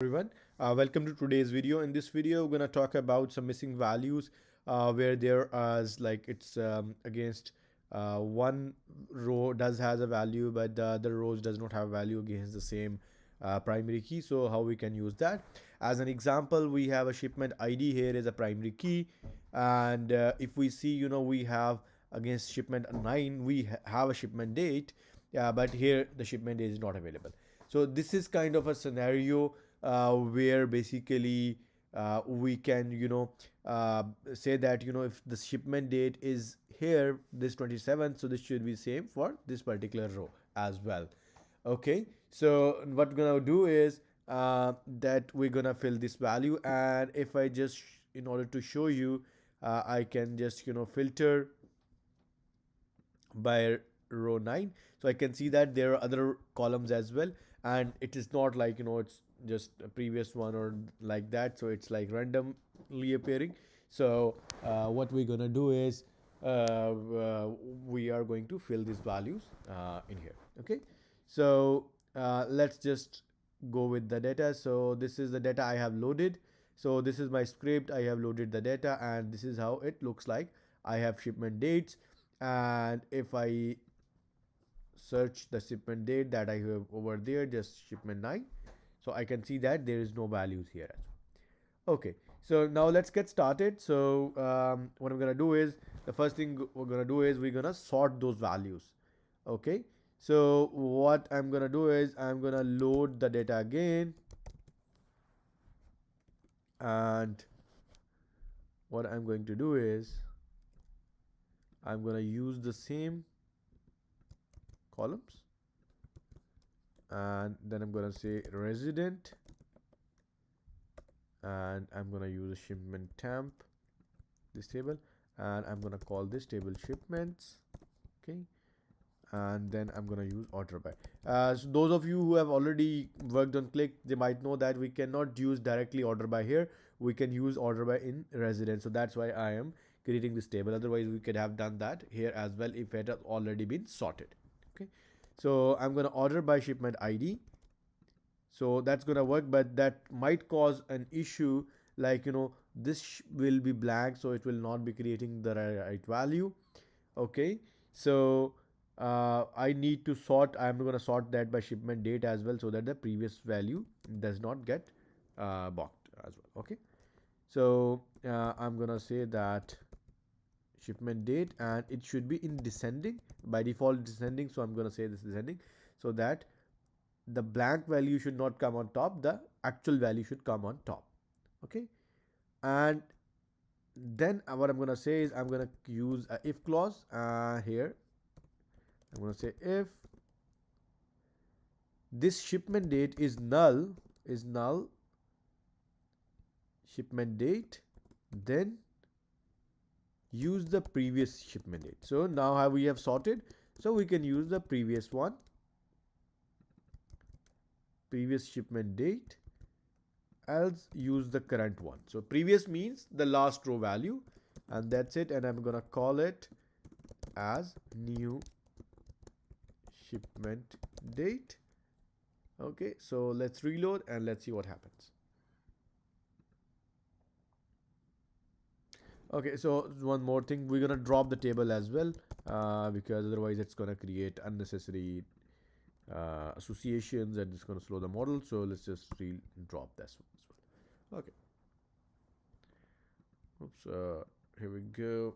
Everyone, welcome to today's video. In this video we're going to talk about some missing values where there is like it's against one row does has a value but the other rows does not have value against the same primary key. So how we can use that? As an example, we have a shipment ID here is a primary key, and if we see, we have against shipment 9 we have a shipment date, but here the shipment date is not available. So this is kind of a scenario where basically we can say that if the shipment date is here this 27th, so this should be same for this particular row as well. Okay, so what we're gonna do is that we're gonna fill this value, and if I just in order to show you, I can just filter by row 9, so I can see that there are other columns as well, and it is not like it's just a previous one or like that, so it's like randomly appearing. So what we're gonna do is we are going to fill these values in here. Okay, so let's just go with the data. So this is the data I have loaded. So this is my script. I have loaded the data, and this is how it looks like. I have shipment dates, and if I search the shipment date that I have over there, just shipment 9, so I can see that there is no values here as well. Okay, so now let's get started. So what I'm gonna do is, the first thing we're gonna do is we're gonna sort those values. Okay, so what I'm gonna do is I'm gonna load the data again, and what I'm going to do is I'm gonna use the same columns, and then I'm gonna say resident, and I'm gonna use a shipment temp, this table, and I'm gonna call this table shipments. Okay, and then I'm gonna use order by. So those of you who have already worked on Qlik, they might know that we cannot use directly order by here. We can use order by in resident. So that's why I am creating this table. Otherwise, we could have done that here as well if it had already been sorted. Okay, so I'm gonna order by shipment ID. So that's gonna work, but that might cause an issue, like this will be blank, so it will not be creating the right value. Okay, so I need to sort. I'm gonna sort that by shipment date as well, so that the previous value does not get blocked as well. Okay, so I'm gonna say that shipment date, and it should be in descending, by default descending, so I'm gonna say this descending, so that the blank value should not come on top, the actual value should come on top. Okay, and then what I'm gonna say is I'm gonna use a if clause here. I'm gonna say if this shipment date is null, shipment date, then use the previous shipment date. So now how we have sorted, so we can use the previous one, previous shipment date, else use the current one. So previous means the last row value, and that's it, and I'm gonna call it as new shipment date. Okay, so let's reload and let's see what happens. Okay, so one more thing, we're gonna drop the table as well, because otherwise it's gonna create unnecessary associations, and it's gonna slow the model. So let's just drop this one as well. Okay, oops, here we go.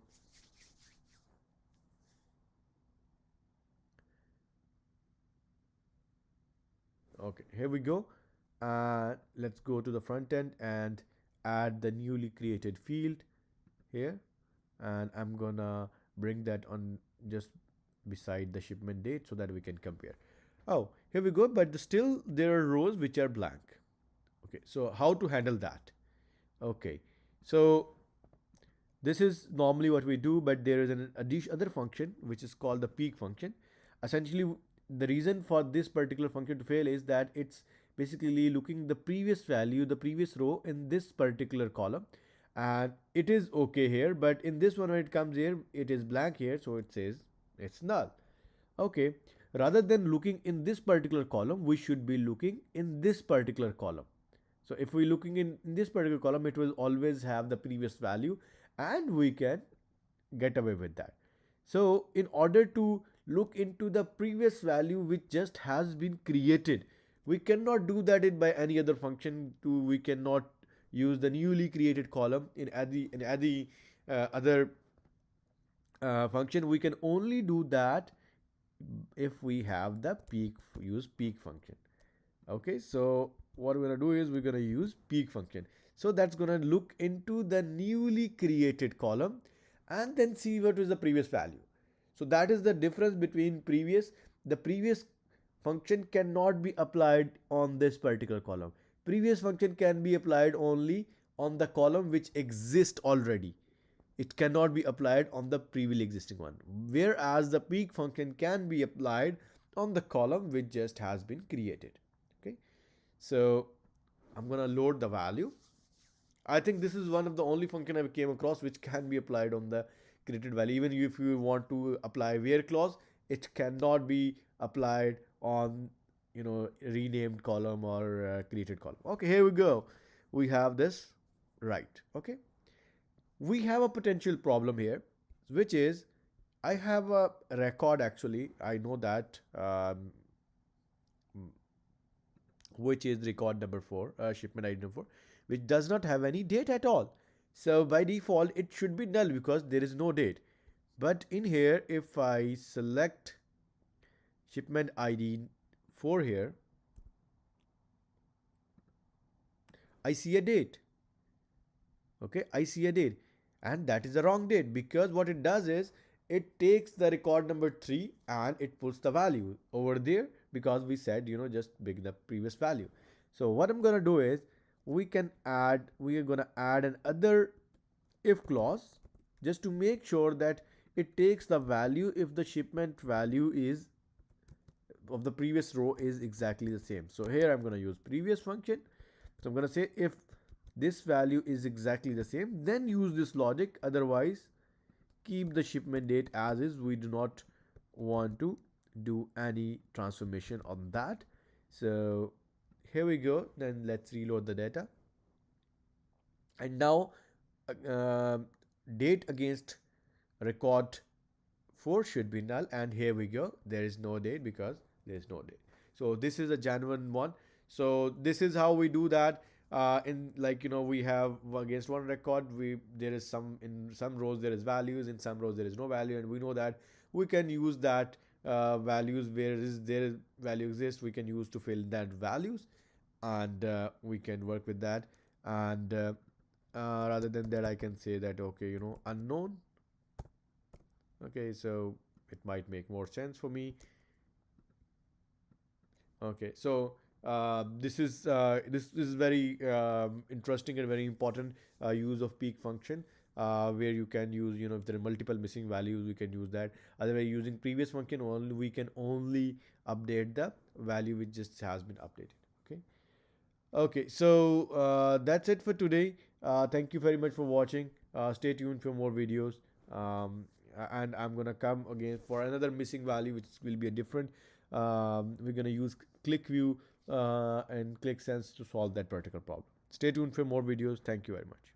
Okay, here we go. Let's go to the front end and add the newly created field here, and I'm gonna bring that on just beside the shipment date so that we can compare. Oh, here we go, but still there are rows which are blank. Okay, so how to handle that? Okay, so this is normally what we do, but there is an other function which is called the peek function. Essentially, the reason for this particular function to fail is that it's basically looking the previous value, the previous row in this particular column, and it is okay here, but in this one when it comes here, it is blank here, so it says it's null. Okay, rather than looking in this particular column, we should be looking in this particular column. So if we're looking in this particular column, it will always have the previous value, and we can get away with that. So in order to look into the previous value which just has been created, we cannot do that in by any other function. We cannot use the newly created column in any other function. We can only do that if we have the use peek function. Okay, so what we're gonna do is we're gonna use peek function. So that's gonna look into the newly created column and then see what is the previous value. So that is the difference between previous. The previous function cannot be applied on this particular column. Previous function can be applied only on the column which exists already. It cannot be applied on the previously existing one. Whereas the peek function can be applied on the column which just has been created. Okay. So I'm gonna load the value. I think this is one of the only function I came across which can be applied on the created value. Even if you want to apply where clause, it cannot be applied on renamed column or created column. Okay, here we go. We have this right. Okay, we have a potential problem here, which is I have a record actually. I know that which is record number 4, shipment ID number 4, which does not have any date at all. So by default, it should be null because there is no date. But in here, if I select shipment ID 4 here, I see a date. Okay, I see a date, and that is the wrong date because what it does is it takes the record number 3 and it puts the value over there because we said just bring the previous value. So what I'm gonna do is we are gonna add another if clause just to make sure that it takes the value if the shipment value is of the previous row is exactly the same. So here I'm gonna use previous function. So I'm gonna say if this value is exactly the same, then use this logic. Otherwise, keep the shipment date as is. We do not want to do any transformation on that. So here we go. Then let's reload the data. And now date against record 4 should be null. And here we go. There is no date because there is no date. So this is a genuine one. So this is how we do that. In we have against one record, there is in some rows there is values, in some rows there is no value, and we know that we can use that values where there value exists, we can use to fill that values, and we can work with that. And rather than that, I can say that okay, unknown. Okay, so it might make more sense for me. Okay, so this is very interesting and very important use of peek function, where you can use if there are multiple missing values, we can use that. Otherwise, using previous function only, we can only update the value which just has been updated. Okay. Okay, so that's it for today. Thank you very much for watching. Stay tuned for more videos. And I'm gonna come again for another missing value, which will be a different. We're gonna use Qlik View and Qlik Sense to solve that particular problem. Stay tuned for more videos. Thank you very much.